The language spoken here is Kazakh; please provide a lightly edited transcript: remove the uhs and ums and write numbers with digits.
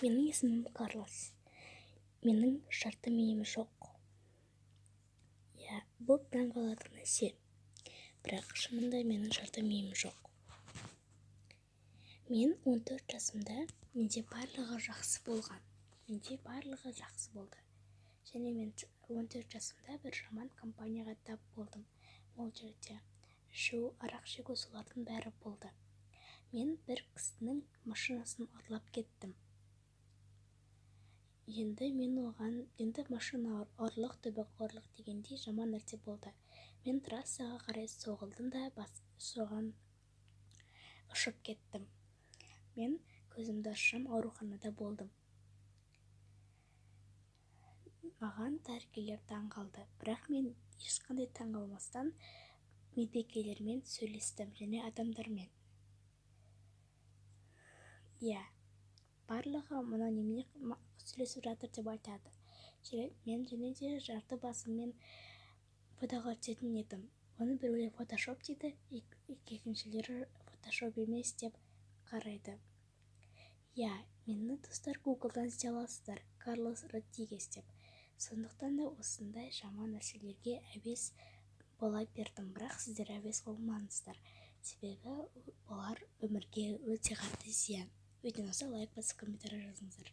Менің есімім Карлос. Менің жарты миым жоқ. Бұл таңғалатын нәрсе. Бірақ шынында менің жарты миым жоқ. Мен 14 жасымда менде барлығы жақсы болған. Менде барлығы жақсы болды. Және мен 14 жасымда бір жаман компанияға тап болдым. Ол жерде ішу, арақ шегу солардың бәрі болды. Мен бір кісінің машинасын ұрлап кеттім. Енді машина ұрлық, төбек ұрлық дегендей жаман нәрсе болды. Мен трассаға қарай соғылдым да соған ұшып кеттім. Мен көзімді ашсам ауруханада болдым. Маған дәрігерлер таң қалды, бірақ мен ешқандай таң қалмастан медбикелермен сөйлестім және адамдармен. Барлығы мұны немене сөйлесіп жатыр деп айтады. Мен және де жарты басыммен фотоға түсетін едім. Оны біреулер фотошоп дейді, екіншілері фотошоп емес деп қарайды. Мені достар Google-дан іздей аласыздар, Карлос Родригес деп. Сондықтан да осындай жаман нәрселерге әуес бола бердім, бірақ сіздер әуес болмаңыздар. Себебі олар өмірге өте қатты зиян. Видеоны лайк басып комментарий жазыңыздар.